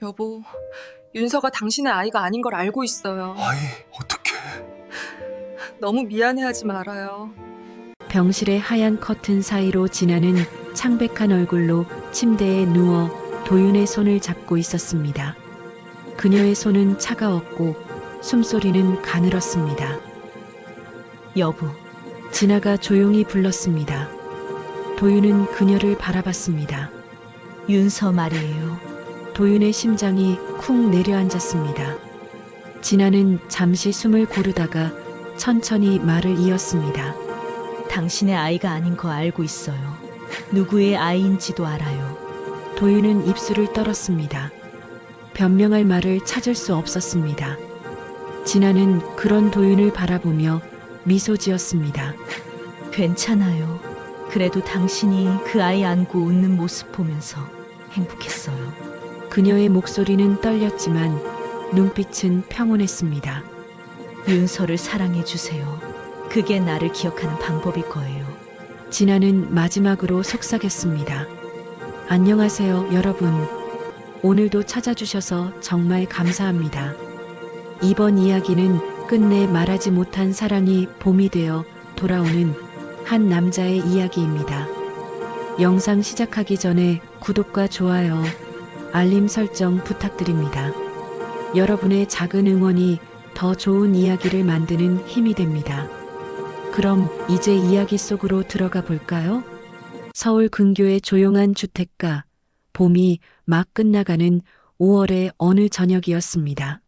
여보, 윤서가 당신의 아이가 아닌 걸 알고 있어요. 아이, 어떡해. 너무 미안해하지 말아요. 병실의 하얀 커튼 사이로 진아는 창백한 얼굴로 침대에 누워 도윤의 손을 잡고 있었습니다. 그녀의 손은 차가웠고 숨소리는 가늘었습니다. 여보, 진아가 조용히 불렀습니다. 도윤은 그녀를 바라봤습니다. 윤서 말이에요. 도윤의 심장이 쿵 내려앉았습니다. 진아는 잠시 숨을 고르다가 천천히 말을 이었습니다. 당신의 아이가 아닌 거 알고 있어요. 누구의 아이인지도 알아요. 도윤은 입술을 떨었습니다. 변명할 말을 찾을 수 없었습니다. 진아는 그런 도윤을 바라보며 미소 지었습니다. 괜찮아요. 그래도 당신이 그 아이 안고 웃는 모습 보면서 행복했어요. 그녀의 목소리는 떨렸지만 눈빛은 평온했습니다. 윤서를 사랑해 주세요. 그게 나를 기억하는 방법일 거예요. 진아는 마지막으로 속삭였습니다. 안녕하세요, 여러분. 오늘도 찾아주셔서 정말 감사합니다. 이번 이야기는 끝내 말하지 못한 사랑이 봄이 되어 돌아오는 한 남자의 이야기입니다. 영상 시작하기 전에 구독과 좋아요, 알림 설정 부탁드립니다. 여러분의 작은 응원이 더 좋은 이야기를 만드는 힘이 됩니다. 그럼 이제 이야기 속으로 들어가 볼까요? 서울 근교의 조용한 주택가, 봄이 막 끝나가는 5월의 어느 저녁이었습니다.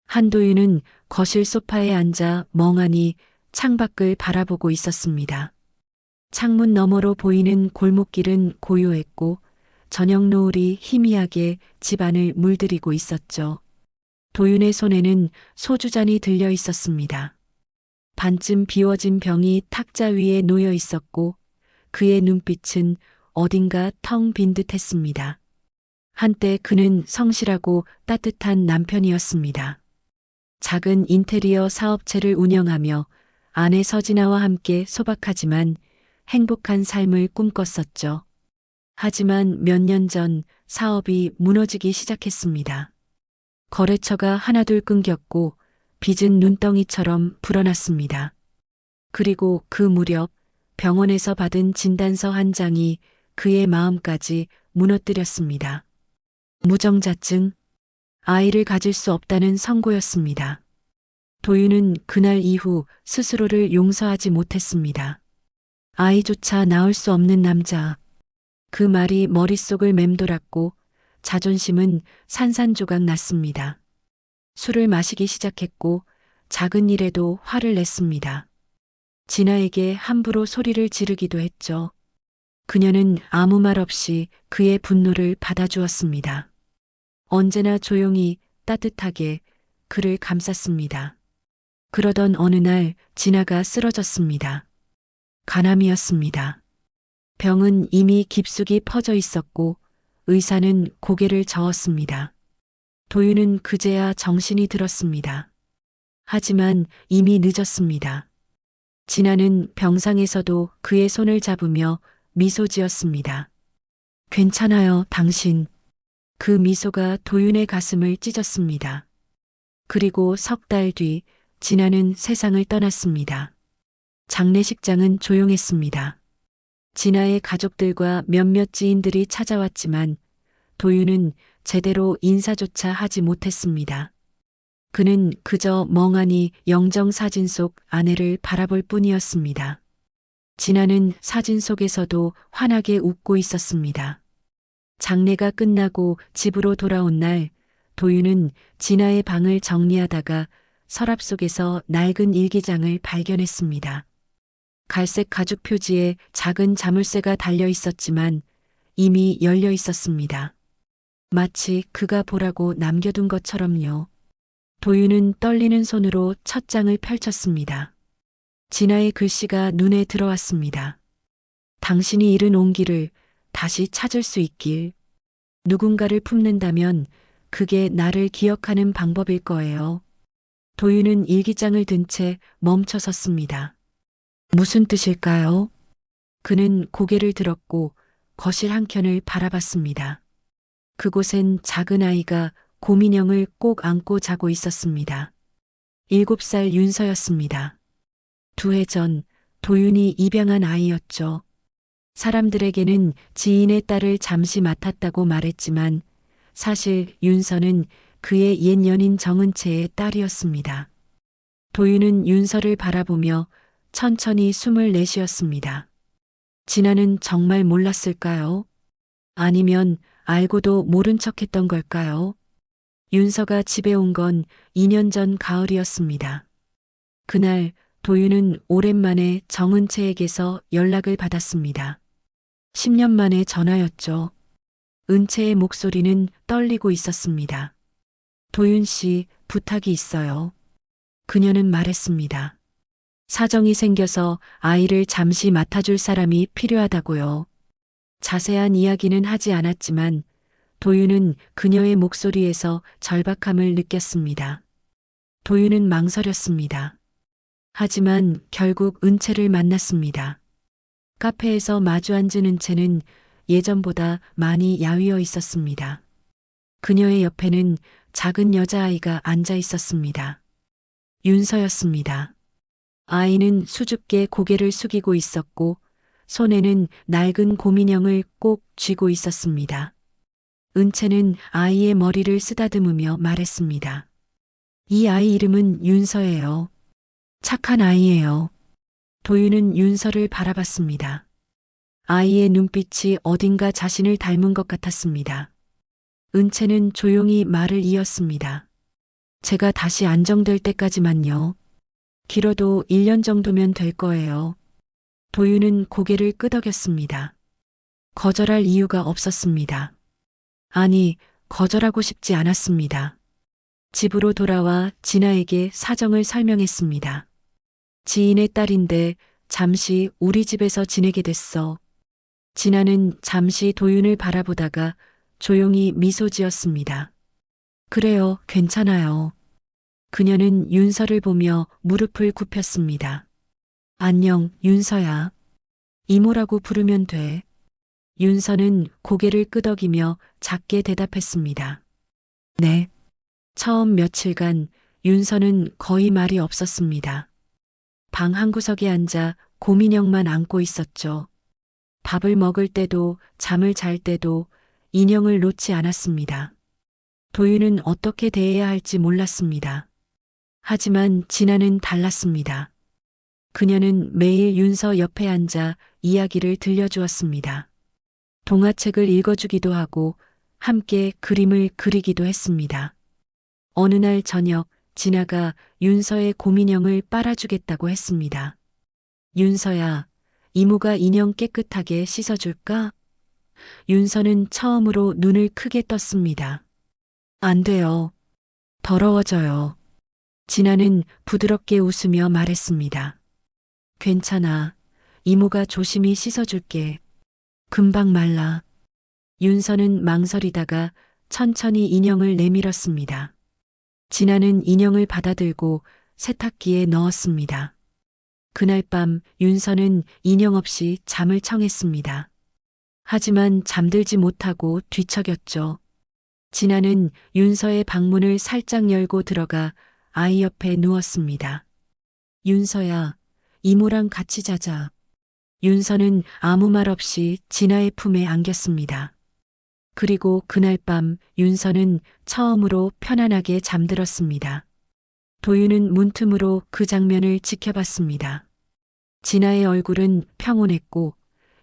한도윤은 거실 소파에 앉아 멍하니 창밖을 바라보고 있었습니다. 창문 너머로 보이는 골목길은 고요했고 저녁 노을이 희미하게 집안을 물들이고 있었죠. 도윤의 손에는 소주잔이 들려 있었습니다. 반쯤 비워진 병이 탁자 위에 놓여 있었고 그의 눈빛은 어딘가 텅 빈 듯했습니다. 한때 그는 성실하고 따뜻한 남편이었습니다. 작은 인테리어 사업체를 운영하며 아내 서진아와 함께 소박하지만 행복한 삶을 꿈꿨었죠. 하지만 몇 년 전 사업이 무너지기 시작했습니다. 거래처가 하나둘 끊겼고 빚은 눈덩이처럼 불어났습니다. 그리고 그 무렵 병원에서 받은 진단서 한 장이 그의 마음까지 무너뜨렸습니다. 무정자증, 아이를 가질 수 없다는 선고였습니다. 도윤은 그날 이후 스스로를 용서하지 못했습니다. 아이조차 낳을 수 없는 남자. 그 말이 머릿속을 맴돌았고 자존심은 산산조각 났습니다. 술을 마시기 시작했고 작은 일에도 화를 냈습니다. 진아에게 함부로 소리를 지르기도 했죠. 그녀는 아무 말 없이 그의 분노를 받아주었습니다. 언제나 조용히 따뜻하게 그를 감쌌습니다. 그러던 어느 날 진아가 쓰러졌습니다. 간암이었습니다. 병은 이미 깊숙이 퍼져 있었고 의사는 고개를 저었습니다. 도윤은 그제야 정신이 들었습니다. 하지만 이미 늦었습니다. 진아는 병상에서도 그의 손을 잡으며 미소 지었습니다. 괜찮아요, 당신. 그 미소가 도윤의 가슴을 찢었습니다. 그리고 석 달 뒤 진아는 세상을 떠났습니다. 장례식장은 조용했습니다. 진아의 가족들과 몇몇 지인들이 찾아왔지만 도윤은 제대로 인사조차 하지 못했습니다. 그는 그저 멍하니 영정사진 속 아내를 바라볼 뿐이었습니다. 진아는 사진 속에서도 환하게 웃고 있었습니다. 장례가 끝나고 집으로 돌아온 날 도윤은 진아의 방을 정리하다가 서랍 속에서 낡은 일기장을 발견했습니다. 갈색 가죽 표지에 작은 자물쇠가 달려 있었지만 이미 열려 있었습니다. 마치 그가 보라고 남겨둔 것처럼요. 도윤은 떨리는 손으로 첫 장을 펼쳤습니다. 진아의 글씨가 눈에 들어왔습니다. 당신이 잃은 온기를 다시 찾을 수 있길. 누군가를 품는다면 그게 나를 기억하는 방법일 거예요. 도윤은 일기장을 든 채 멈춰 섰습니다. 무슨 뜻일까요? 그는 고개를 들었고 거실 한켠을 바라봤습니다. 그곳엔 작은 아이가 고민형을 꼭 안고 자고 있었습니다. 7살 윤서였습니다. 2해 전 도윤이 입양한 아이였죠. 사람들에게는 지인의 딸을 잠시 맡았다고 말했지만 사실 윤서는 그의 옛 연인 정은채의 딸이었습니다. 도윤은 윤서를 바라보며 천천히 숨을 내쉬었습니다. 진아는 정말 몰랐을까요? 아니면 알고도 모른 척했던 걸까요? 윤서가 집에 온 건 2년 전 가을이었습니다. 그날 도윤은 오랜만에 정은채에게서 연락을 받았습니다. 10년 만의 전화였죠. 은채의 목소리는 떨리고 있었습니다. 도윤 씨, 부탁이 있어요. 그녀는 말했습니다. 사정이 생겨서 아이를 잠시 맡아줄 사람이 필요하다고요. 자세한 이야기는 하지 않았지만 도윤은 그녀의 목소리에서 절박함을 느꼈습니다. 도윤은 망설였습니다. 하지만 결국 은채를 만났습니다. 카페에서 마주 앉은 은채는 예전보다 많이 야위어 있었습니다. 그녀의 옆에는 작은 여자아이가 앉아 있었습니다. 윤서였습니다. 아이는 수줍게 고개를 숙이고 있었고 손에는 낡은 곰인형을 꼭 쥐고 있었습니다. 은채는 아이의 머리를 쓰다듬으며 말했습니다. 이 아이 이름은 윤서예요. 착한 아이예요. 도윤은 윤서를 바라봤습니다. 아이의 눈빛이 어딘가 자신을 닮은 것 같았습니다. 은채는 조용히 말을 이었습니다. 제가 다시 안정될 때까지만요. 길어도 1년 정도면 될 거예요. 도윤은 고개를 끄덕였습니다. 거절할 이유가 없었습니다. 아니, 거절하고 싶지 않았습니다. 집으로 돌아와 진아에게 사정을 설명했습니다. 지인의 딸인데 잠시 우리 집에서 지내게 됐어. 진아는 잠시 도윤을 바라보다가 조용히 미소 지었습니다. 그래요, 괜찮아요. 그녀는 윤서를 보며 무릎을 굽혔습니다. 안녕, 윤서야. 이모라고 부르면 돼. 윤서는 고개를 끄덕이며 작게 대답했습니다. 네. 처음 며칠간 윤서는 거의 말이 없었습니다. 방 한구석에 앉아 곰인형만 안고 있었죠. 밥을 먹을 때도 잠을 잘 때도 인형을 놓지 않았습니다. 도윤은 어떻게 대해야 할지 몰랐습니다. 하지만 진아는 달랐습니다. 그녀는 매일 윤서 옆에 앉아 이야기를 들려주었습니다. 동화책을 읽어주기도 하고 함께 그림을 그리기도 했습니다. 어느 날 저녁 진아가 윤서의 곰인형을 빨아주겠다고 했습니다. 윤서야, 이모가 인형 깨끗하게 씻어줄까? 윤서는 처음으로 눈을 크게 떴습니다. 안 돼요. 더러워져요. 진아는 부드럽게 웃으며 말했습니다. 괜찮아. 이모가 조심히 씻어줄게. 금방 말라. 윤서는 망설이다가 천천히 인형을 내밀었습니다. 진아는 인형을 받아들고 세탁기에 넣었습니다. 그날 밤 윤서는 인형 없이 잠을 청했습니다. 하지만 잠들지 못하고 뒤척였죠. 진아는 윤서의 방문을 살짝 열고 들어가 아이 옆에 누웠습니다. 윤서야, 이모랑 같이 자자. 윤서는 아무 말 없이 진아의 품에 안겼습니다. 그리고 그날 밤 윤서는 처음으로 편안하게 잠들었습니다. 도윤은 문틈으로 그 장면을 지켜봤습니다. 진아의 얼굴은 평온했고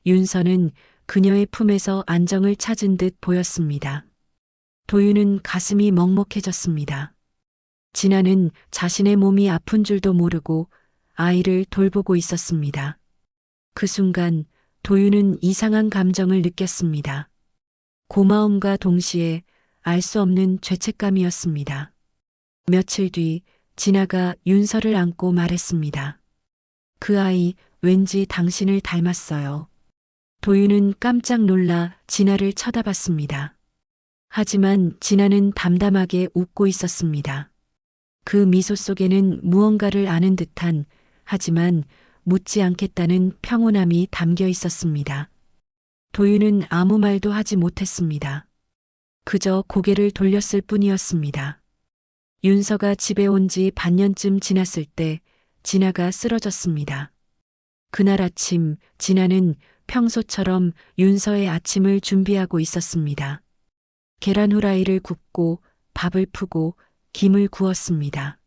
윤서는 그녀의 품에서 안정을 찾은 듯 보였습니다. 도윤은 가슴이 먹먹해졌습니다. 진아는 자신의 몸이 아픈 줄도 모르고 아이를 돌보고 있었습니다. 그 순간 도윤은 이상한 감정을 느꼈습니다. 고마움과 동시에 알 수 없는 죄책감이었습니다. 며칠 뒤 진아가 윤서를 안고 말했습니다. 그 아이 왠지 당신을 닮았어요. 도윤은 깜짝 놀라 진아를 쳐다봤습니다. 하지만 진아는 담담하게 웃고 있었습니다. 그 미소 속에는 무언가를 아는 듯한 하지만 묻지 않겠다는 평온함이 담겨 있었습니다. 도윤은 아무 말도 하지 못했습니다. 그저 고개를 돌렸을 뿐이었습니다. 윤서가 집에 온 지 반년쯤 지났을 때 진아가 쓰러졌습니다. 그날 아침 진아는 평소처럼 윤서의 아침을 준비하고 있었습니다. 계란 후라이를 굽고 밥을 푸고 김을 구웠습니다.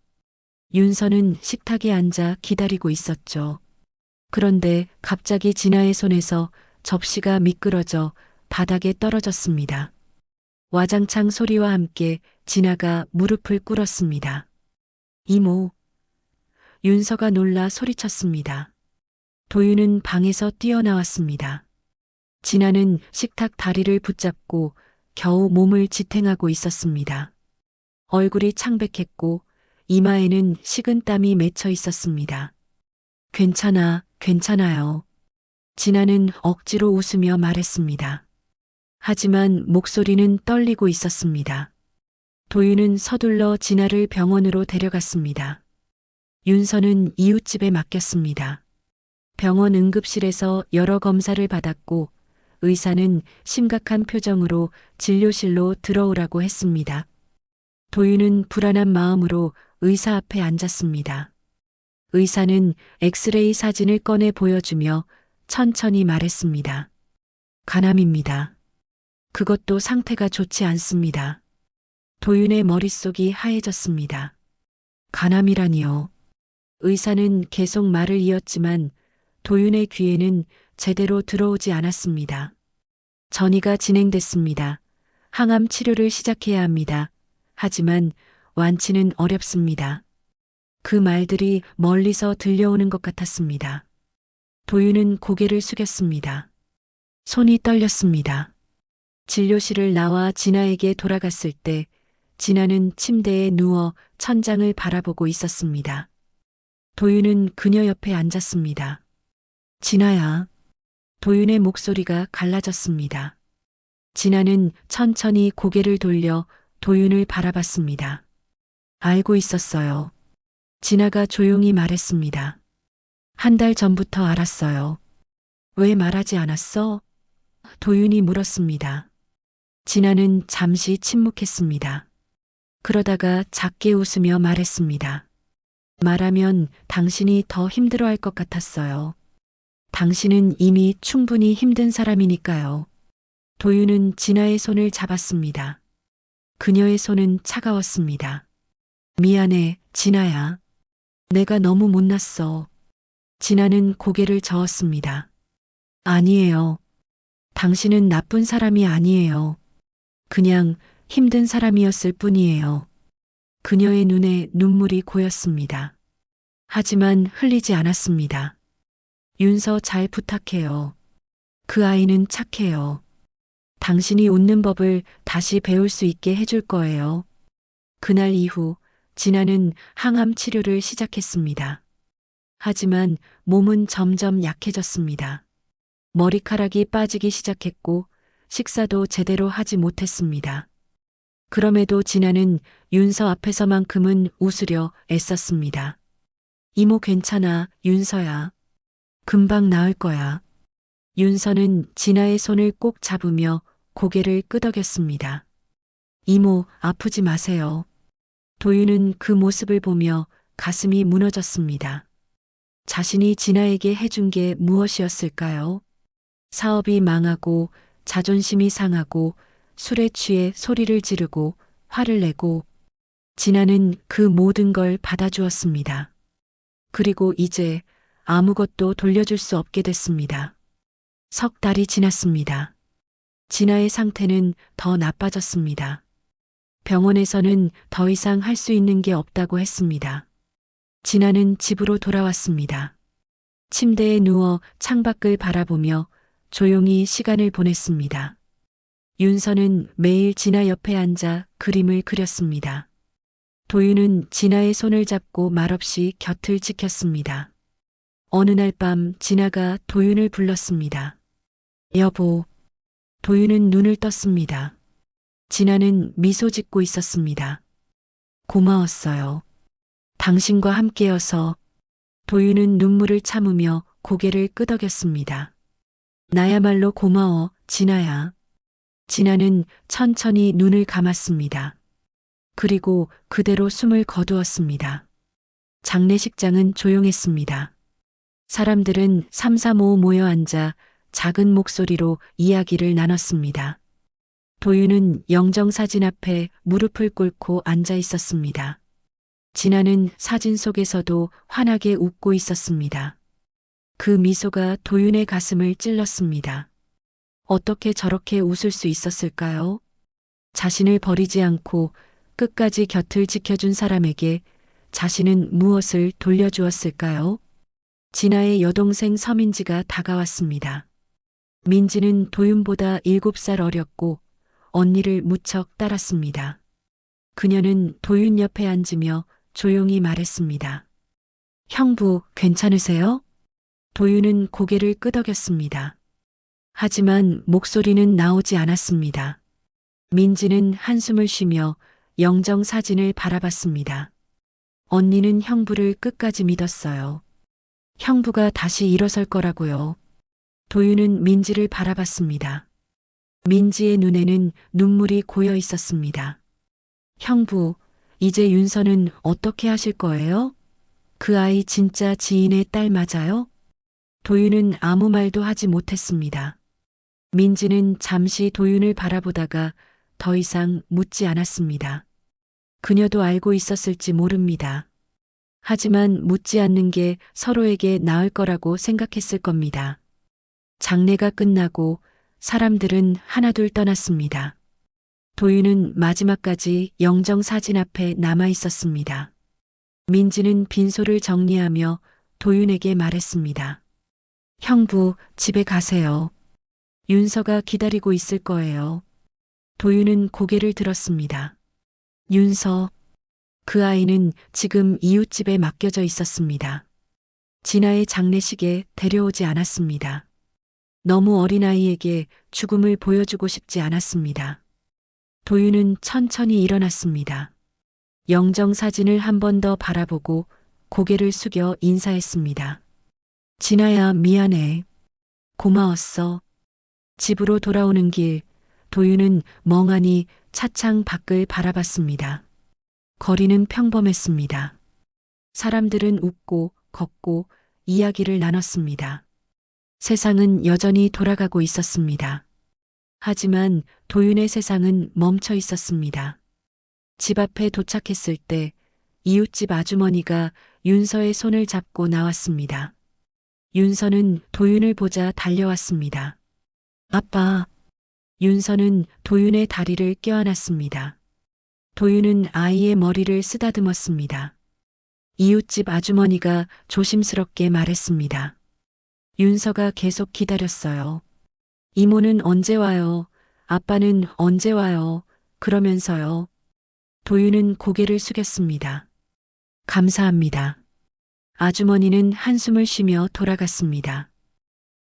윤서는 식탁에 앉아 기다리고 있었죠. 그런데 갑자기 진아의 손에서 접시가 미끄러져 바닥에 떨어졌습니다. 와장창 소리와 함께 진아가 무릎을 꿇었습니다. 이모. 윤서가 놀라 소리쳤습니다. 도윤은 방에서 뛰어나왔습니다. 진아는 식탁 다리를 붙잡고 겨우 몸을 지탱하고 있었습니다. 얼굴이 창백했고 이마에는 식은 땀이 맺혀 있었습니다. 괜찮아, 괜찮아요. 진아는 억지로 웃으며 말했습니다. 하지만 목소리는 떨리고 있었습니다. 도윤은 서둘러 진아를 병원으로 데려갔습니다. 윤서는 이웃집에 맡겼습니다. 병원 응급실에서 여러 검사를 받았고 의사는 심각한 표정으로 진료실로 들어오라고 했습니다. 도윤은 불안한 마음으로 의사 앞에 앉았습니다. 의사는 엑스레이 사진을 꺼내 보여주며 천천히 말했습니다. 간암입니다. 그것도 상태가 좋지 않습니다. 도윤의 머릿속이 하얘졌습니다. 간암이라니요. 의사는 계속 말을 이었지만 도윤의 귀에는 제대로 들어오지 않았습니다. 전이가 진행됐습니다. 항암 치료를 시작해야 합니다. 하지만 완치는 어렵습니다. 그 말들이 멀리서 들려오는 것 같았습니다. 도윤은 고개를 숙였습니다. 손이 떨렸습니다. 진료실을 나와 진아에게 돌아갔을 때 진아는 침대에 누워 천장을 바라보고 있었습니다. 도윤은 그녀 옆에 앉았습니다. 진아야. 도윤의 목소리가 갈라졌습니다. 진아는 천천히 고개를 돌려 도윤을 바라봤습니다. 알고 있었어요. 진아가 조용히 말했습니다. 한 달 전부터 알았어요. 왜 말하지 않았어? 도윤이 물었습니다. 진아는 잠시 침묵했습니다. 그러다가 작게 웃으며 말했습니다. 말하면 당신이 더 힘들어할 것 같았어요. 당신은 이미 충분히 힘든 사람이니까요. 도윤은 진아의 손을 잡았습니다. 그녀의 손은 차가웠습니다. 미안해, 진아야. 내가 너무 못났어. 진아는 고개를 저었습니다. 아니에요. 당신은 나쁜 사람이 아니에요. 그냥 힘든 사람이었을 뿐이에요. 그녀의 눈에 눈물이 고였습니다. 하지만 흘리지 않았습니다. 윤서 잘 부탁해요. 그 아이는 착해요. 당신이 웃는 법을 다시 배울 수 있게 해줄 거예요. 그날 이후 진아는 항암 치료를 시작했습니다. 하지만 몸은 점점 약해졌습니다. 머리카락이 빠지기 시작했고 식사도 제대로 하지 못했습니다. 그럼에도 진아는 윤서 앞에서만큼은 웃으려 애썼습니다. 이모 괜찮아, 윤서야. 금방 나을 거야. 윤서는 진아의 손을 꼭 잡으며 고개를 끄덕였습니다. 이모, 아프지 마세요. 도윤은 그 모습을 보며 가슴이 무너졌습니다. 자신이 진아에게 해준 게 무엇이었을까요? 사업이 망하고 자존심이 상하고 술에 취해 소리를 지르고 화를 내고 진아는 그 모든 걸 받아주었습니다. 그리고 이제 아무것도 돌려줄 수 없게 됐습니다. 석 달이 지났습니다. 진아의 상태는 더 나빠졌습니다. 병원에서는 더 이상 할 수 있는 게 없다고 했습니다. 진아는 집으로 돌아왔습니다. 침대에 누워 창밖을 바라보며 조용히 시간을 보냈습니다. 윤서는 매일 진아 옆에 앉아 그림을 그렸습니다. 도윤은 진아의 손을 잡고 말없이 곁을 지켰습니다. 어느 날 밤 진아가 도윤을 불렀습니다. 여보. 도윤은 눈을 떴습니다. 진아는 미소 짓고 있었습니다. 고마웠어요. 당신과 함께여서. 도윤은 눈물을 참으며 고개를 끄덕였습니다. 나야말로 고마워, 진아야. 진아는 천천히 눈을 감았습니다. 그리고 그대로 숨을 거두었습니다. 장례식장은 조용했습니다. 사람들은 삼삼오오 모여 앉아 작은 목소리로 이야기를 나눴습니다. 도윤은 영정사진 앞에 무릎을 꿇고 앉아 있었습니다. 진아는 사진 속에서도 환하게 웃고 있었습니다. 그 미소가 도윤의 가슴을 찔렀습니다. 어떻게 저렇게 웃을 수 있었을까요? 자신을 버리지 않고 끝까지 곁을 지켜준 사람에게 자신은 무엇을 돌려주었을까요? 진아의 여동생 서민지가 다가왔습니다. 민지는 도윤보다 7살 어렸고 언니를 무척 따랐습니다. 그녀는 도윤 옆에 앉으며 조용히 말했습니다. 형부, 괜찮으세요? 도윤은 고개를 끄덕였습니다. 하지만 목소리는 나오지 않았습니다. 민지는 한숨을 쉬며 영정 사진을 바라봤습니다. 언니는 형부를 끝까지 믿었어요. 형부가 다시 일어설 거라고요. 도윤은 민지를 바라봤습니다. 민지의 눈에는 눈물이 고여 있었습니다. 형부, 이제 윤서는 어떻게 하실 거예요? 그 아이 진짜 지인의 딸 맞아요? 도윤은 아무 말도 하지 못했습니다. 민지는 잠시 도윤을 바라보다가 더 이상 묻지 않았습니다. 그녀도 알고 있었을지 모릅니다. 하지만 묻지 않는 게 서로에게 나을 거라고 생각했을 겁니다. 장례가 끝나고 사람들은 하나둘 떠났습니다. 도윤은 마지막까지 영정 사진 앞에 남아 있었습니다. 민지는 빈소를 정리하며 도윤에게 말했습니다. 형부, 집에 가세요. 윤서가 기다리고 있을 거예요. 도윤은 고개를 들었습니다. 윤서, 그 아이는 지금 이웃집에 맡겨져 있었습니다. 진아의 장례식에 데려오지 않았습니다. 너무 어린아이에게 죽음을 보여주고 싶지 않았습니다. 도윤은 천천히 일어났습니다. 영정 사진을 한 번 더 바라보고 고개를 숙여 인사했습니다. 진아야, 미안해. 고마웠어. 집으로 돌아오는 길, 도윤은 멍하니 차창 밖을 바라봤습니다. 거리는 평범했습니다. 사람들은 웃고 걷고 이야기를 나눴습니다. 세상은 여전히 돌아가고 있었습니다. 하지만 도윤의 세상은 멈춰 있었습니다. 집 앞에 도착했을 때 이웃집 아주머니가 윤서의 손을 잡고 나왔습니다. 윤서는 도윤을 보자 달려왔습니다. 아빠. 윤서는 도윤의 다리를 껴안았습니다. 도윤은 아이의 머리를 쓰다듬었습니다. 이웃집 아주머니가 조심스럽게 말했습니다. 윤서가 계속 기다렸어요. 이모는 언제 와요? 아빠는 언제 와요? 그러면서요. 도윤은 고개를 숙였습니다. 감사합니다. 아주머니는 한숨을 쉬며 돌아갔습니다.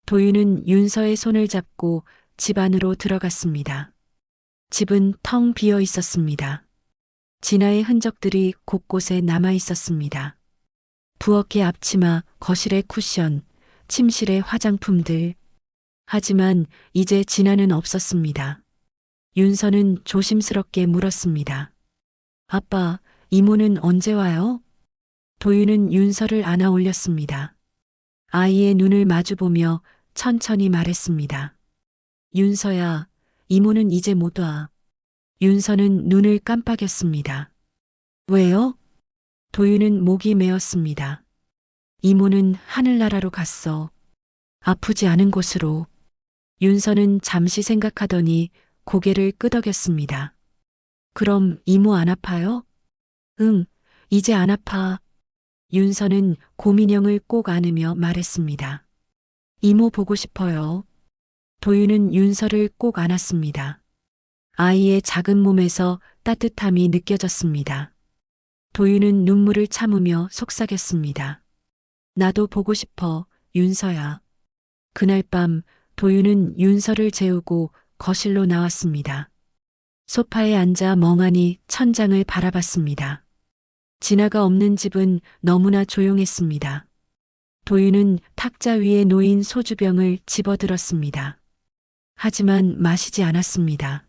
도윤은 윤서의 손을 잡고 집 안으로 들어갔습니다. 집은 텅 비어 있었습니다. 진아의 흔적들이 곳곳에 남아 있었습니다. 부엌의 앞치마, 거실의 쿠션, 침실의 화장품들. 하지만 이제 진아는 없었습니다. 윤서는 조심스럽게 물었습니다. 아빠, 이모는 언제 와요? 도윤은 윤서를 안아 올렸습니다. 아이의 눈을 마주보며 천천히 말했습니다. 윤서야, 이모는 이제 못 와. 윤서는 눈을 깜빡였습니다. 왜요? 도윤은 목이 메었습니다. 이모는 하늘나라로 갔어. 아프지 않은 곳으로. 윤서는 잠시 생각하더니 고개를 끄덕였습니다. 그럼 이모 안 아파요? 응, 이제 안 아파. 윤서는 고민형을 꼭 안으며 말했습니다. 이모 보고 싶어요. 도윤은 윤서를 꼭 안았습니다. 아이의 작은 몸에서 따뜻함이 느껴졌습니다. 도윤은 눈물을 참으며 속삭였습니다. 나도 보고 싶어, 윤서야. 그날 밤 도윤은 윤서를 재우고 거실로 나왔습니다. 소파에 앉아 멍하니 천장을 바라봤습니다. 진아가 없는 집은 너무나 조용했습니다. 도윤은 탁자 위에 놓인 소주병을 집어들었습니다. 하지만 마시지 않았습니다.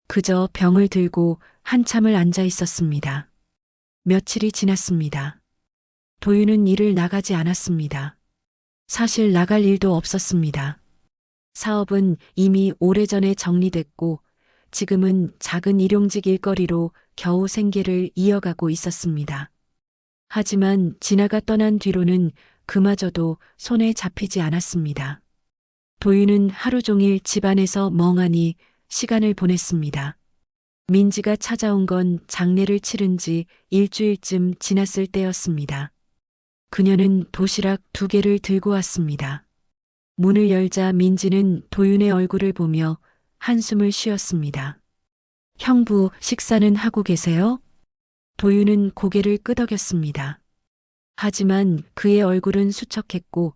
그저 병을 들고 한참을 앉아 있었습니다. 며칠이 지났습니다. 도윤은 일을 나가지 않았습니다. 사실 나갈 일도 없었습니다. 사업은 이미 오래전에 정리됐고 지금은 작은 일용직 일거리로 겨우 생계를 이어가고 있었습니다. 하지만 진아가 떠난 뒤로는 그마저도 손에 잡히지 않았습니다. 도윤은 하루 종일 집안에서 멍하니 시간을 보냈습니다. 민지가 찾아온 건 장례를 치른 지 일주일쯤 지났을 때였습니다. 그녀는 도시락 2개를 들고 왔습니다. 문을 열자 민지는 도윤의 얼굴을 보며 한숨을 쉬었습니다. 형부, 식사는 하고 계세요? 도윤은 고개를 끄덕였습니다. 하지만 그의 얼굴은 수척했고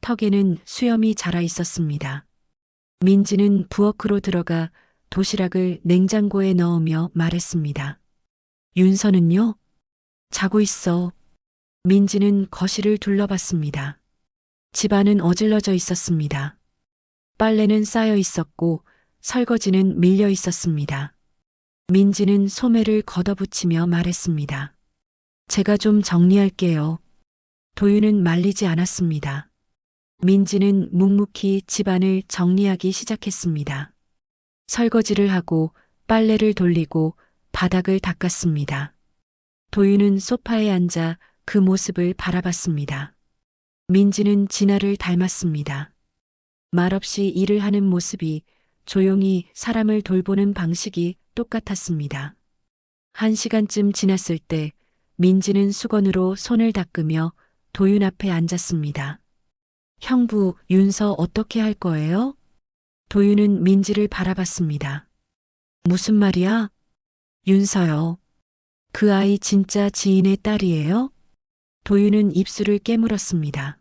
턱에는 수염이 자라 있었습니다. 민지는 부엌으로 들어가 도시락을 냉장고에 넣으며 말했습니다. 윤서는요? 자고 있어. 민지는 거실을 둘러봤습니다. 집안은 어질러져 있었습니다. 빨래는 쌓여 있었고 설거지는 밀려 있었습니다. 민지는 소매를 걷어붙이며 말했습니다. 제가 좀 정리할게요. 도윤은 말리지 않았습니다. 민지는 묵묵히 집안을 정리하기 시작했습니다. 설거지를 하고 빨래를 돌리고 바닥을 닦았습니다. 도윤은 소파에 앉아 그 모습을 바라봤습니다. 민지는 진아를 닮았습니다. 말없이 일을 하는 모습이, 조용히 사람을 돌보는 방식이 똑같았습니다. 1시간쯤 지났을 때 민지는 수건으로 손을 닦으며 도윤 앞에 앉았습니다. 형부, 윤서 어떻게 할 거예요? 도윤은 민지를 바라봤습니다. 무슨 말이야? 윤서요. 그 아이 진짜 지인의 딸이에요? 도윤은 입술을 깨물었습니다.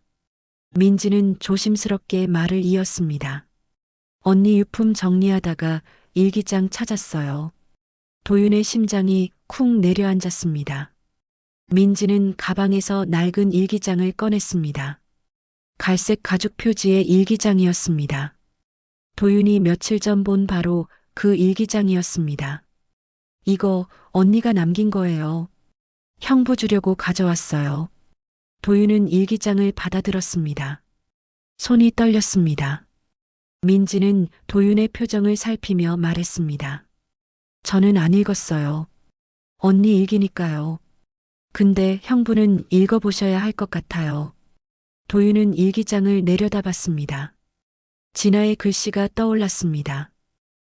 민지는 조심스럽게 말을 이었습니다. 언니 유품 정리하다가 일기장 찾았어요. 도윤의 심장이 쿵 내려앉았습니다. 민지는 가방에서 낡은 일기장을 꺼냈습니다. 갈색 가죽 표지의 일기장이었습니다. 도윤이 며칠 전 본 바로 그 일기장이었습니다. 이거 언니가 남긴 거예요. 형부 주려고 가져왔어요. 도윤은 일기장을 받아들었습니다. 손이 떨렸습니다. 민지는 도윤의 표정을 살피며 말했습니다. 저는 안 읽었어요. 언니 일기니까요. 근데 형부는 읽어보셔야 할 것 같아요. 도윤은 일기장을 내려다봤습니다. 진아의 글씨가 떠올랐습니다.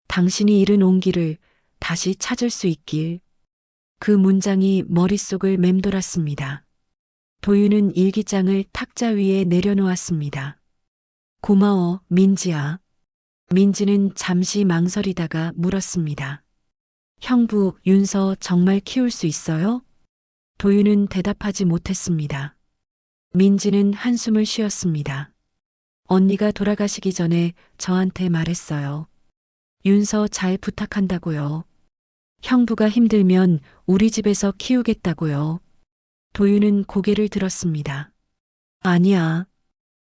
당신이 잃은 온기를 다시 찾을 수 있길. 그 문장이 머릿속을 맴돌았습니다. 도윤은 일기장을 탁자 위에 내려놓았습니다. 고마워, 민지야. 민지는 잠시 망설이다가 물었습니다. 형부, 윤서 정말 키울 수 있어요? 도윤은 대답하지 못했습니다. 민지는 한숨을 쉬었습니다. 언니가 돌아가시기 전에 저한테 말했어요. 윤서 잘 부탁한다고요. 형부가 힘들면 우리 집에서 키우겠다고요. 도윤은 고개를 들었습니다. 아니야.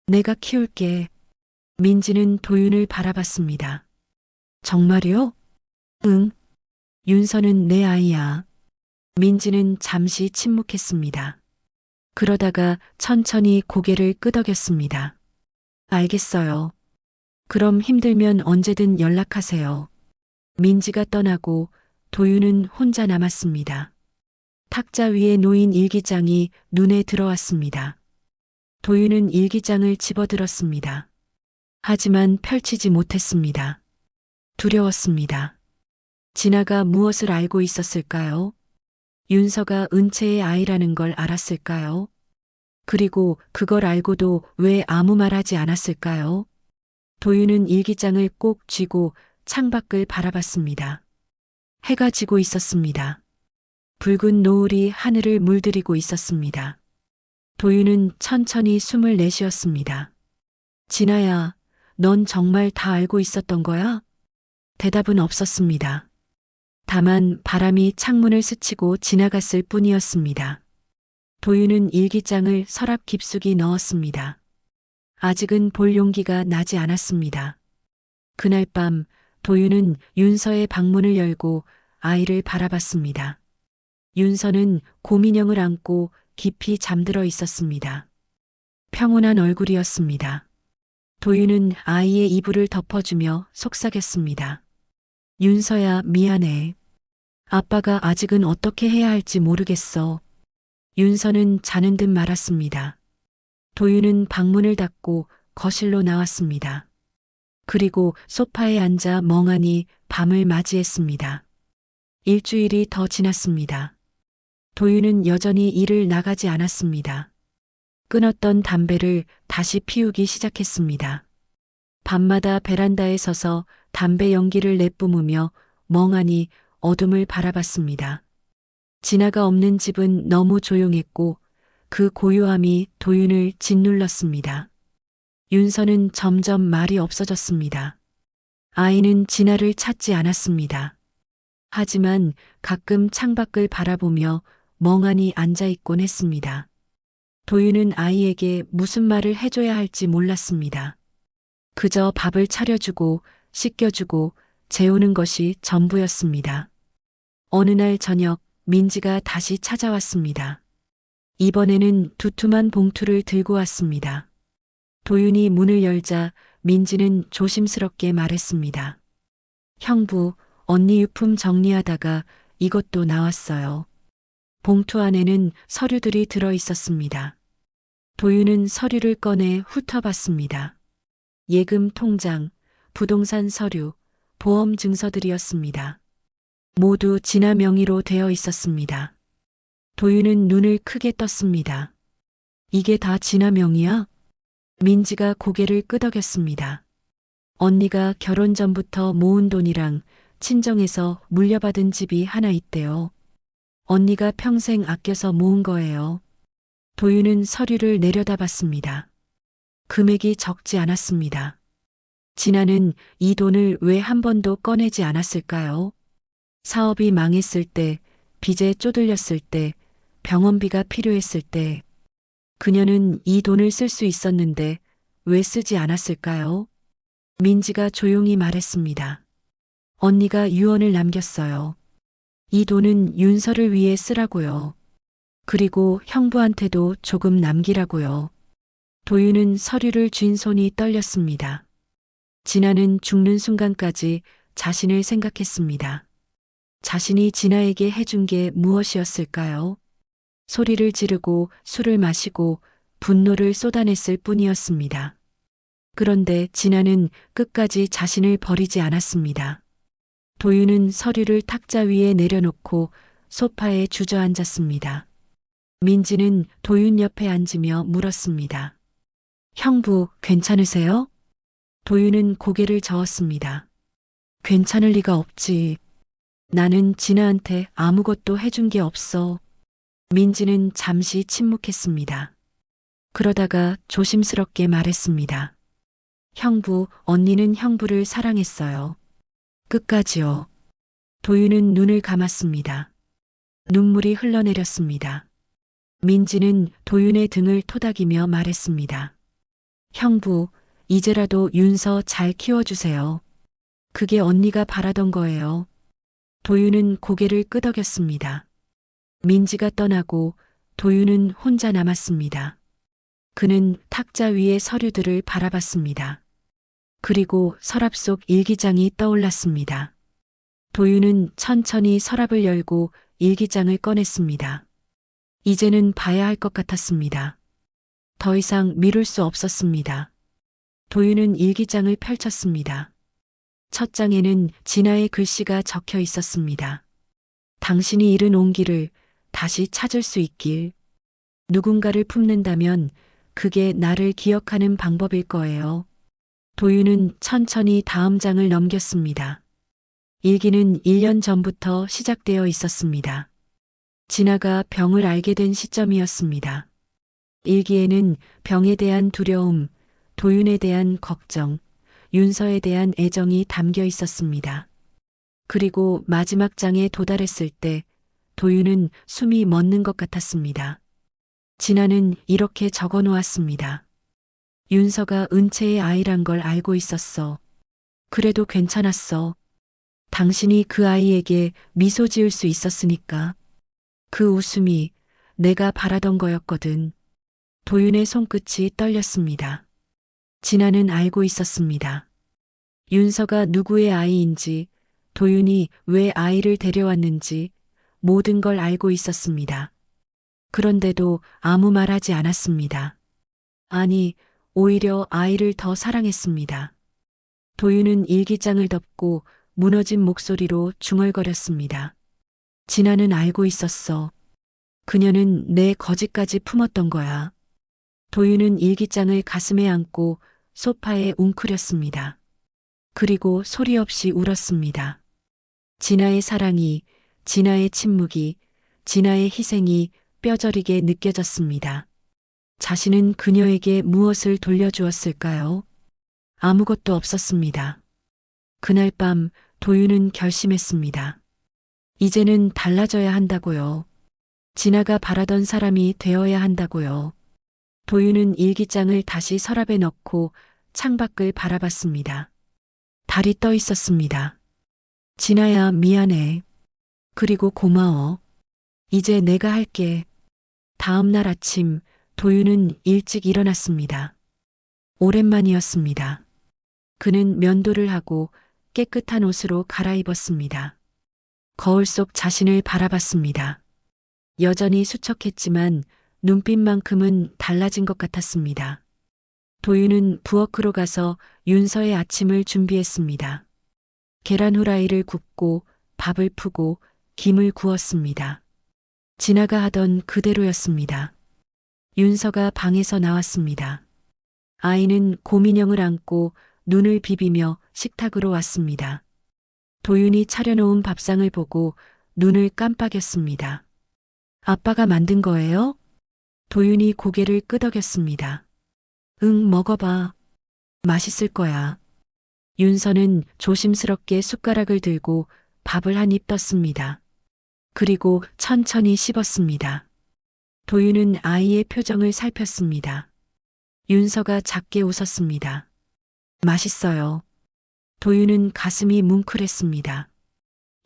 내가 키울게. 민지는 도윤을 바라봤습니다. 정말요? 응. 윤서는 내 아이야. 민지는 잠시 침묵했습니다. 그러다가 천천히 고개를 끄덕였습니다. 알겠어요. 그럼 힘들면 언제든 연락하세요. 민지가 떠나고 도윤은 혼자 남았습니다. 탁자 위에 놓인 일기장이 눈에 들어왔습니다. 도윤은 일기장을 집어들었습니다. 하지만 펼치지 못했습니다. 두려웠습니다. 진아가 무엇을 알고 있었을까요? 윤서가 은채의 아이라는 걸 알았을까요? 그리고 그걸 알고도 왜 아무 말 하지 않았을까요? 도윤은 일기장을 꼭 쥐고 창밖을 바라봤습니다. 해가 지고 있었습니다. 붉은 노을이 하늘을 물들이고 있었습니다. 도윤은 천천히 숨을 내쉬었습니다. 진아야, 넌 정말 다 알고 있었던 거야? 대답은 없었습니다. 다만 바람이 창문을 스치고 지나갔을 뿐이었습니다. 도윤은 일기장을 서랍 깊숙이 넣었습니다. 아직은 볼 용기가 나지 않았습니다. 그날 밤 도윤은 윤서의 방문을 열고 아이를 바라봤습니다. 윤서는 고민형을 안고 깊이 잠들어 있었습니다. 평온한 얼굴이었습니다. 도윤은 아이의 이불을 덮어주며 속삭였습니다. 윤서야, 미안해. 아빠가 아직은 어떻게 해야 할지 모르겠어. 윤서는 자는 듯 말았습니다. 도윤은 방문을 닫고 거실로 나왔습니다. 그리고 소파에 앉아 멍하니 밤을 맞이했습니다. 일주일이 더 지났습니다. 도윤은 여전히 일을 나가지 않았습니다. 끊었던 담배를 다시 피우기 시작했습니다. 밤마다 베란다에 서서 담배 연기를 내뿜으며 멍하니 어둠을 바라봤습니다. 진아가 없는 집은 너무 조용했고 그 고요함이 도윤을 짓눌렀습니다. 윤서는 점점 말이 없어졌습니다. 아이는 진아를 찾지 않았습니다. 하지만 가끔 창밖을 바라보며 멍하니 앉아있곤 했습니다. 도윤은 아이에게 무슨 말을 해줘야 할지 몰랐습니다. 그저 밥을 차려주고 씻겨주고 재우는 것이 전부였습니다. 어느 날 저녁 민지가 다시 찾아왔습니다. 이번에는 두툼한 봉투를 들고 왔습니다. 도윤이 문을 열자 민지는 조심스럽게 말했습니다. 형부, 언니 유품 정리하다가 이것도 나왔어요. 봉투 안에는 서류들이 들어 있었습니다. 도윤은 서류를 꺼내 훑어봤습니다. 예금 통장, 부동산 서류, 보험 증서들이었습니다. 모두 진아 명의로 되어 있었습니다. 도윤은 눈을 크게 떴습니다. 이게 다 진아 명의야? 민지가 고개를 끄덕였습니다. 언니가 결혼 전부터 모은 돈이랑 친정에서 물려받은 집이 하나 있대요. 언니가 평생 아껴서 모은 거예요. 도윤은 서류를 내려다봤습니다. 금액이 적지 않았습니다. 진아는 이 돈을 왜 한 번도 꺼내지 않았을까요? 사업이 망했을 때, 빚에 쪼들렸을 때, 병원비가 필요했을 때, 그녀는 이 돈을 쓸 수 있었는데 왜 쓰지 않았을까요? 민지가 조용히 말했습니다. 언니가 유언을 남겼어요. 이 돈은 윤서를 위해 쓰라고요. 그리고 형부한테도 조금 남기라고요. 도윤은 서류를 쥔 손이 떨렸습니다. 진아는 죽는 순간까지 자신을 생각했습니다. 자신이 진아에게 해준 게 무엇이었을까요? 소리를 지르고 술을 마시고 분노를 쏟아냈을 뿐이었습니다. 그런데 진아는 끝까지 자신을 버리지 않았습니다. 도윤은 서류를 탁자 위에 내려놓고 소파에 주저앉았습니다. 민지는 도윤 옆에 앉으며 물었습니다. 형부, 괜찮으세요? 도윤은 고개를 저었습니다. 괜찮을 리가 없지. 나는 진아한테 아무것도 해준 게 없어. 민지는 잠시 침묵했습니다. 그러다가 조심스럽게 말했습니다. 형부, 언니는 형부를 사랑했어요. 끝까지요. 도윤은 눈을 감았습니다. 눈물이 흘러내렸습니다. 민지는 도윤의 등을 토닥이며 말했습니다. 형부, 이제라도 윤서 잘 키워주세요. 그게 언니가 바라던 거예요. 도윤은 고개를 끄덕였습니다. 민지가 떠나고 도윤은 혼자 남았습니다. 그는 탁자 위의 서류들을 바라봤습니다. 그리고 서랍 속 일기장이 떠올랐습니다. 도윤은 천천히 서랍을 열고 일기장을 꺼냈습니다. 이제는 봐야 할 것 같았습니다. 더 이상 미룰 수 없었습니다. 도윤은 일기장을 펼쳤습니다. 첫 장에는 진아의 글씨가 적혀 있었습니다. 당신이 잃은 온기를 다시 찾을 수 있길. 누군가를 품는다면 그게 나를 기억하는 방법일 거예요. 도윤은 천천히 다음 장을 넘겼습니다. 일기는 1년 전부터 시작되어 있었습니다. 진아가 병을 알게 된 시점이었습니다. 일기에는 병에 대한 두려움, 도윤에 대한 걱정, 윤서에 대한 애정이 담겨 있었습니다. 그리고 마지막 장에 도달했을 때 도윤은 숨이 멎는 것 같았습니다. 진아는 이렇게 적어 놓았습니다. 윤서가 은채의 아이란 걸 알고 있었어. 그래도 괜찮았어. 당신이 그 아이에게 미소 지을 수 있었으니까. 그 웃음이 내가 바라던 거였거든. 도윤의 손끝이 떨렸습니다. 진아는 알고 있었습니다. 윤서가 누구의 아이인지, 도윤이 왜 아이를 데려왔는지 모든 걸 알고 있었습니다. 그런데도 아무 말 하지 않았습니다. 아니, 오히려 아이를 더 사랑했습니다. 도윤은 일기장을 덮고 무너진 목소리로 중얼거렸습니다. 진아는 알고 있었어. 그녀는 내 거짓까지 품었던 거야. 도윤은 일기장을 가슴에 안고 소파에 웅크렸습니다. 그리고 소리 없이 울었습니다. 진아의 사랑이, 진아의 침묵이, 진아의 희생이 뼈저리게 느껴졌습니다. 자신은 그녀에게 무엇을 돌려주었을까요? 아무것도 없었습니다. 그날 밤 도윤은 결심했습니다. 이제는 달라져야 한다고요. 진아가 바라던 사람이 되어야 한다고요. 도윤은 일기장을 다시 서랍에 넣고 창밖을 바라봤습니다. 달이 떠 있었습니다. 진아야, 미안해. 그리고 고마워. 이제 내가 할게. 다음 날 아침 도윤은 일찍 일어났습니다. 오랜만이었습니다. 그는 면도를 하고 깨끗한 옷으로 갈아입었습니다. 거울 속 자신을 바라봤습니다. 여전히 수척했지만 눈빛만큼은 달라진 것 같았습니다. 도윤은 부엌으로 가서 윤서의 아침을 준비했습니다. 계란 후라이를 굽고 밥을 푸고 김을 구웠습니다. 진아가 하던 그대로였습니다. 윤서가 방에서 나왔습니다. 아이는 곰인형을 안고 눈을 비비며 식탁으로 왔습니다. 도윤이 차려놓은 밥상을 보고 눈을 깜빡였습니다. 아빠가 만든 거예요? 도윤이 고개를 끄덕였습니다. 응, 먹어봐. 맛있을 거야. 윤서는 조심스럽게 숟가락을 들고 밥을 한 입 떴습니다. 그리고 천천히 씹었습니다. 도윤은 아이의 표정을 살폈습니다. 윤서가 작게 웃었습니다. 맛있어요. 도윤은 가슴이 뭉클했습니다.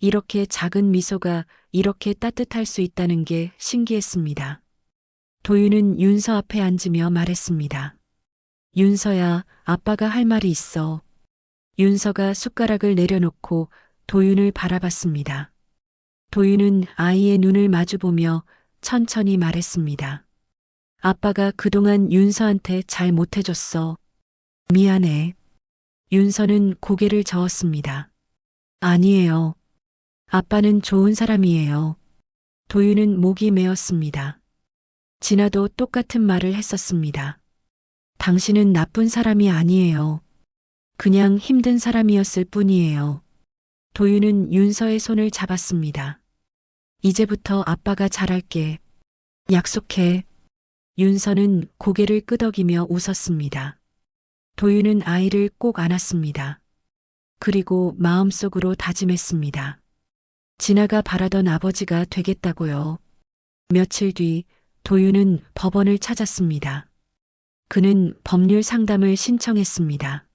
이렇게 작은 미소가 이렇게 따뜻할 수 있다는 게 신기했습니다. 도윤은 윤서 앞에 앉으며 말했습니다. 윤서야, 아빠가 할 말이 있어. 윤서가 숟가락을 내려놓고 도윤을 바라봤습니다. 도윤은 아이의 눈을 마주보며 천천히 말했습니다. 아빠가 그동안 윤서한테 잘 못해줬어. 미안해. 윤서는 고개를 저었습니다. 아니에요. 아빠는 좋은 사람이에요. 도윤은 목이 메었습니다. 진아도 똑같은 말을 했었습니다. 당신은 나쁜 사람이 아니에요. 그냥 힘든 사람이었을 뿐이에요. 도윤은 윤서의 손을 잡았습니다. 이제부터 아빠가 잘할게. 약속해. 윤서는 고개를 끄덕이며 웃었습니다. 도윤은 아이를 꼭 안았습니다. 그리고 마음속으로 다짐했습니다. 진아가 바라던 아버지가 되겠다고요. 며칠 뒤 도윤은 법원을 찾았습니다. 그는 법률 상담을 신청했습니다.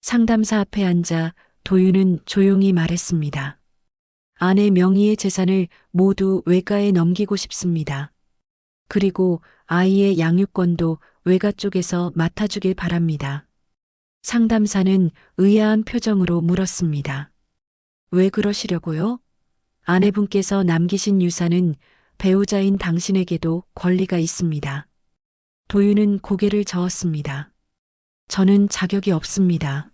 상담사 앞에 앉아 도윤은 조용히 말했습니다. 아내 명의의 재산을 모두 외가에 넘기고 싶습니다. 그리고 아이의 양육권도 외가 쪽에서 맡아주길 바랍니다. 상담사는 의아한 표정으로 물었습니다. 왜 그러시려고요? 아내분께서 남기신 유산은 배우자인 당신에게도 권리가 있습니다. 도윤은 고개를 저었습니다. 저는 자격이 없습니다.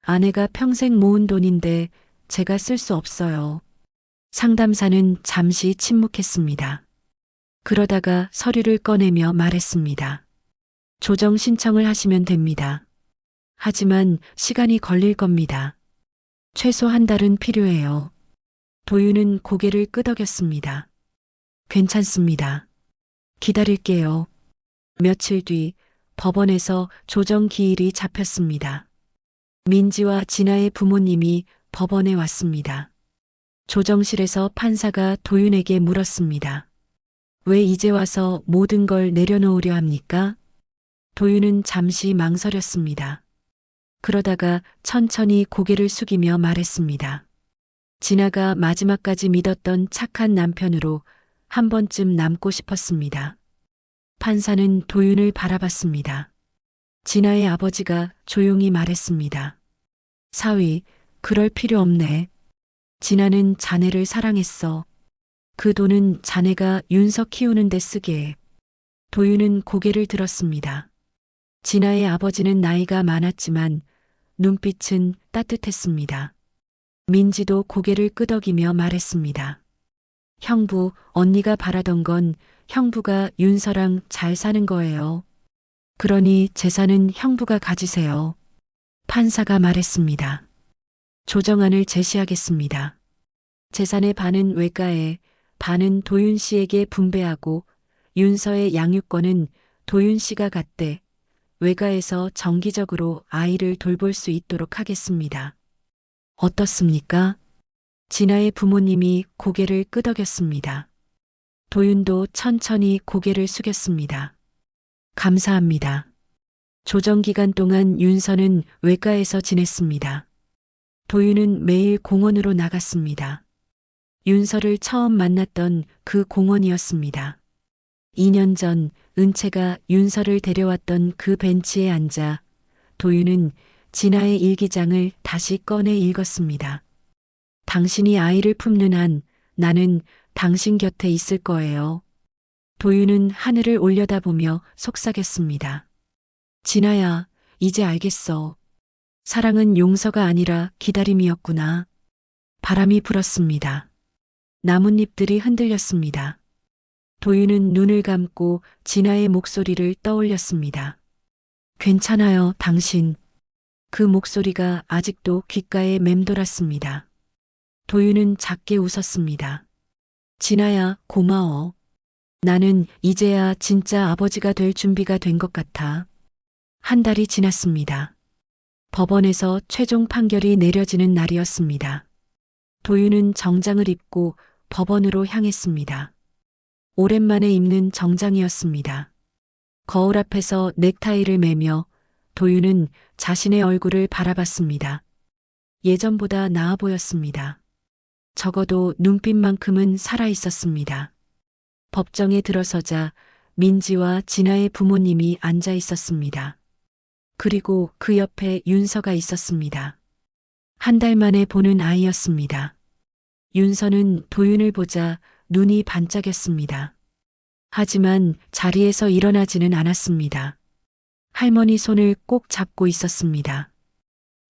아내가 평생 모은 돈인데 제가 쓸 수 없어요. 상담사는 잠시 침묵했습니다. 그러다가 서류를 꺼내며 말했습니다. 조정 신청을 하시면 됩니다. 하지만 시간이 걸릴 겁니다. 최소 한 달은 필요해요. 도윤은 고개를 끄덕였습니다. 괜찮습니다. 기다릴게요. 며칠 뒤 법원에서 조정 기일이 잡혔습니다. 민지와 진아의 부모님이 법원에 왔습니다. 조정실에서 판사가 도윤에게 물었습니다. 왜 이제 와서 모든 걸 내려놓으려 합니까? 도윤은 잠시 망설였습니다. 그러다가 천천히 고개를 숙이며 말했습니다. 진아가 마지막까지 믿었던 착한 남편으로 한 번쯤 남고 싶었습니다. 판사는 도윤을 바라봤습니다. 진아의 아버지가 조용히 말했습니다. 사위, 그럴 필요 없네. 진아는 자네를 사랑했어. 그 돈은 자네가 윤서 키우는 데 쓰게 해. 도윤은 고개를 들었습니다. 진아의 아버지는 나이가 많았지만 눈빛은 따뜻했습니다. 민지도 고개를 끄덕이며 말했습니다. 형부, 언니가 바라던 건 형부가 윤서랑 잘 사는 거예요. 그러니 재산은 형부가 가지세요. 판사가 말했습니다. 조정안을 제시하겠습니다. 재산의 반은 외가에, 반은 도윤 씨에게 분배하고 윤서의 양육권은 도윤 씨가 갖되 외가에서 정기적으로 아이를 돌볼 수 있도록 하겠습니다. 어떻습니까? 진아의 부모님이 고개를 끄덕였습니다. 도윤도 천천히 고개를 숙였습니다. 감사합니다. 조정 기간 동안 윤서는 외가에서 지냈습니다. 도윤은 매일 공원으로 나갔습니다. 윤서를 처음 만났던 그 공원이었습니다. 2년 전 은채가 윤서를 데려왔던 그 벤치에 앉아 도윤은 진아의 일기장을 다시 꺼내 읽었습니다. 당신이 아이를 품는 한 나는 당신 곁에 있을 거예요. 도윤은 하늘을 올려다보며 속삭였습니다. 진아야, 이제 알겠어. 사랑은 용서가 아니라 기다림이었구나. 바람이 불었습니다. 나뭇잎들이 흔들렸습니다. 도윤은 눈을 감고 진아의 목소리를 떠올렸습니다. 괜찮아요, 당신. 그 목소리가 아직도 귓가에 맴돌았습니다. 도윤은 작게 웃었습니다. 진아야, 고마워. 나는 이제야 진짜 아버지가 될 준비가 된 것 같아. 한 달이 지났습니다. 법원에서 최종 판결이 내려지는 날이었습니다. 도윤은 정장을 입고 법원으로 향했습니다. 오랜만에 입는 정장이었습니다. 거울 앞에서 넥타이를 매며 도윤은 자신의 얼굴을 바라봤습니다. 예전보다 나아 보였습니다. 적어도 눈빛만큼은 살아 있었습니다. 법정에 들어서자 민지와 진아의 부모님이 앉아 있었습니다. 그리고 그 옆에 윤서가 있었습니다. 한 달 만에 보는 아이였습니다. 윤서는 도윤을 보자 눈이 반짝였습니다. 하지만 자리에서 일어나지는 않았습니다. 할머니 손을 꼭 잡고 있었습니다.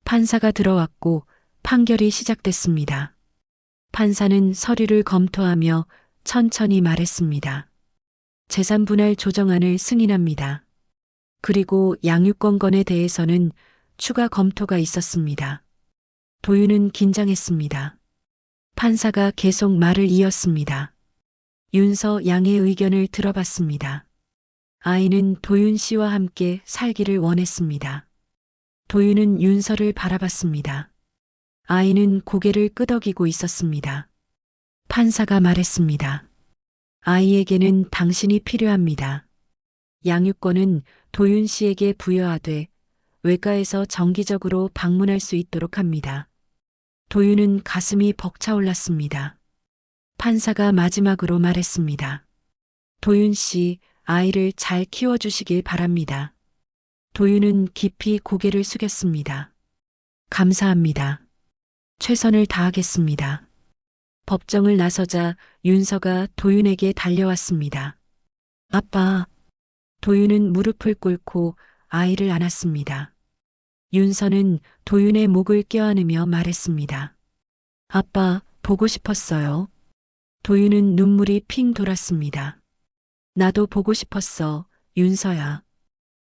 판사가 들어왔고 판결이 시작됐습니다. 판사는 서류를 검토하며 천천히 말했습니다. 재산분할 조정안을 승인합니다. 그리고 양육권건에 대해서는 추가 검토가 있었습니다. 도윤은 긴장했습니다. 판사가 계속 말을 이었습니다. 윤서 양의 의견을 들어봤습니다. 아이는 도윤 씨와 함께 살기를 원했습니다. 도윤은 윤서를 바라봤습니다. 아이는 고개를 끄덕이고 있었습니다. 판사가 말했습니다. 아이에게는 당신이 필요합니다. 양육권은 도윤 씨에게 부여하되 외가에서 정기적으로 방문할 수 있도록 합니다. 도윤은 가슴이 벅차올랐습니다. 판사가 마지막으로 말했습니다. 도윤 씨, 아이를 잘 키워주시길 바랍니다. 도윤은 깊이 고개를 숙였습니다. 감사합니다. 최선을 다하겠습니다. 법정을 나서자 윤서가 도윤에게 달려왔습니다. 아빠. 도윤은 무릎을 꿇고 아이를 안았습니다. 윤서는 도윤의 목을 껴안으며 말했습니다. 아빠, 보고 싶었어요. 도윤은 눈물이 핑 돌았습니다. 나도 보고 싶었어, 윤서야.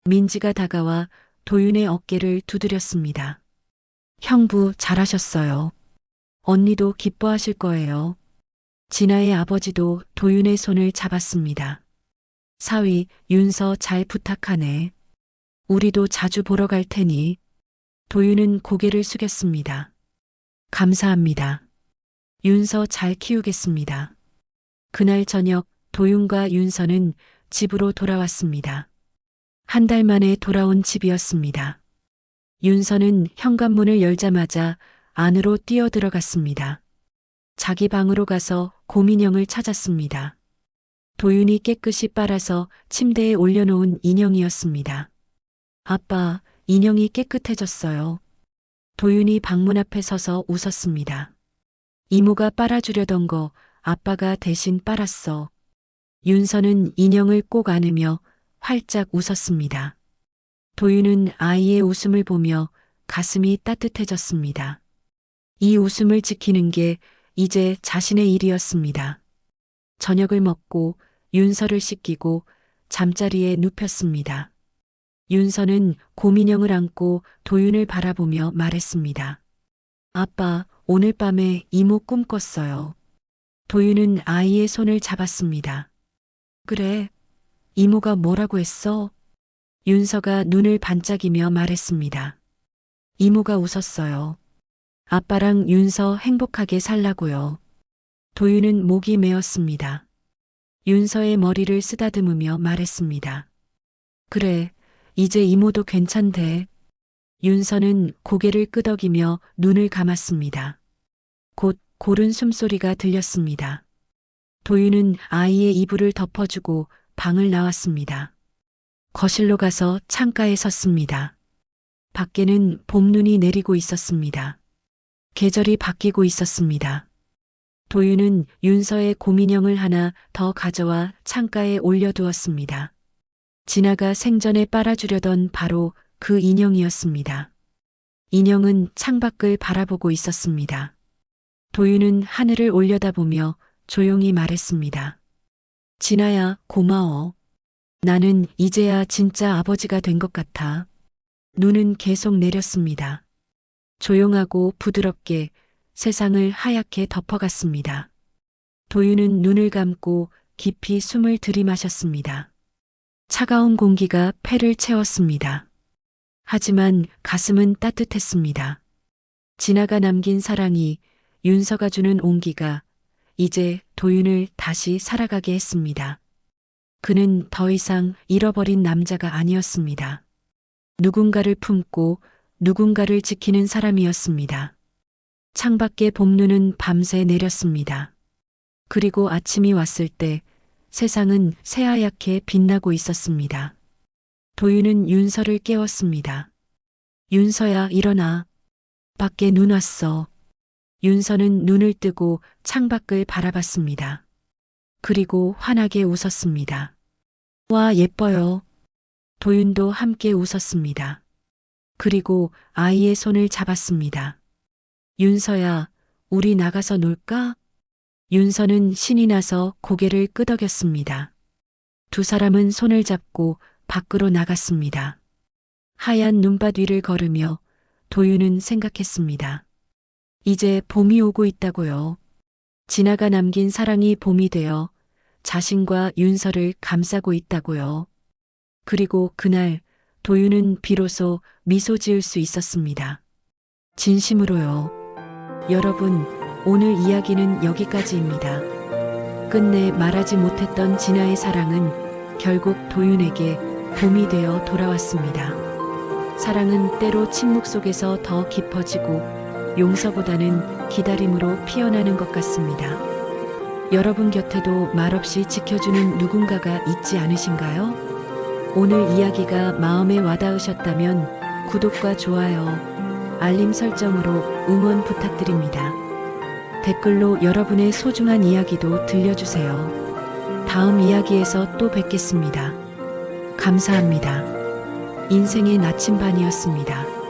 민지가 다가와 도윤의 어깨를 두드렸습니다. 형부, 잘하셨어요. 언니도 기뻐하실 거예요. 진아의 아버지도 도윤의 손을 잡았습니다. 사위, 윤서 잘 부탁하네. 우리도 자주 보러 갈 테니. 도윤은 고개를 숙였습니다. 감사합니다. 윤서 잘 키우겠습니다. 그날 저녁 도윤과 윤서는 집으로 돌아왔습니다. 한 달 만에 돌아온 집이었습니다. 윤서는 현관문을 열자마자 안으로 뛰어들어갔습니다. 자기 방으로 가서 고민형을 찾았습니다. 도윤이 깨끗이 빨아서 침대에 올려놓은 인형이었습니다. 아빠, 인형이 깨끗해졌어요. 도윤이 방문 앞에 서서 웃었습니다. 이모가 빨아주려던 거 아빠가 대신 빨았어. 윤서는 인형을 꼭 안으며 활짝 웃었습니다. 도윤은 아이의 웃음을 보며 가슴이 따뜻해졌습니다. 이 웃음을 지키는 게 이제 자신의 일이었습니다. 저녁을 먹고 윤서를 씻기고 잠자리에 눕혔습니다. 윤서는 고민형을 안고 도윤을 바라보며 말했습니다. 아빠, 오늘 밤에 이모 꿈 꿨어요. 도윤은 아이의 손을 잡았습니다. 그래, 이모가 뭐라고 했어? 윤서가 눈을 반짝이며 말했습니다. 이모가 웃었어요. 아빠랑 윤서 행복하게 살라고요. 도윤은 목이 메었습니다. 윤서의 머리를 쓰다듬으며 말했습니다. 그래, 이제 이모도 괜찮대. 윤서는 고개를 끄덕이며 눈을 감았습니다. 곧 고른 숨소리가 들렸습니다. 도윤은 아이의 이불을 덮어주고 방을 나왔습니다. 거실로 가서 창가에 섰습니다. 밖에는 봄눈이 내리고 있었습니다. 계절이 바뀌고 있었습니다. 도윤은 윤서의 고민형을 하나 더 가져와 창가에 올려두었습니다. 진아가 생전에 빨아주려던 바로 그 인형이었습니다. 인형은 창밖을 바라보고 있었습니다. 도윤은 하늘을 올려다보며 조용히 말했습니다. 진아야, 고마워. 나는 이제야 진짜 아버지가 된 것 같아. 눈은 계속 내렸습니다. 조용하고 부드럽게 세상을 하얗게 덮어갔습니다. 도윤은 눈을 감고 깊이 숨을 들이마셨습니다. 차가운 공기가 폐를 채웠습니다. 하지만 가슴은 따뜻했습니다. 진아가 남긴 사랑이, 윤서가 주는 온기가 이제 도윤을 다시 살아가게 했습니다. 그는 더 이상 잃어버린 남자가 아니었습니다. 누군가를 품고 누군가를 지키는 사람이었습니다. 창밖에 봄눈은 밤새 내렸습니다. 그리고 아침이 왔을 때 세상은 새하얗게 빛나고 있었습니다. 도윤은 윤서를 깨웠습니다. 윤서야, 일어나. 밖에 눈 왔어. 윤서는 눈을 뜨고 창밖을 바라봤습니다. 그리고 환하게 웃었습니다. 와, 예뻐요. 도윤도 함께 웃었습니다. 그리고 아이의 손을 잡았습니다. 윤서야, 우리 나가서 놀까? 윤서는 신이 나서 고개를 끄덕였습니다. 두 사람은 손을 잡고 밖으로 나갔습니다. 하얀 눈밭 위를 걸으며 도윤은 생각했습니다. 이제 봄이 오고 있다고요. 진아가 남긴 사랑이 봄이 되어 자신과 윤서를 감싸고 있다고요. 그리고 그날 도윤은 비로소 미소 지을 수 있었습니다. 진심으로요. 여러분, 오늘 이야기는 여기까지입니다. 끝내 말하지 못했던 진아의 사랑은 결국 도윤에게 봄이 되어 돌아왔습니다. 사랑은 때로 침묵 속에서 더 깊어지고 용서보다는 기다림으로 피어나는 것 같습니다. 여러분 곁에도 말없이 지켜주는 누군가가 있지 않으신가요? 오늘 이야기가 마음에 와닿으셨다면 구독과 좋아요, 알림 설정으로 응원 부탁드립니다. 댓글로 여러분의 소중한 이야기도 들려주세요. 다음 이야기에서 또 뵙겠습니다. 감사합니다. 인생의 나침반이었습니다.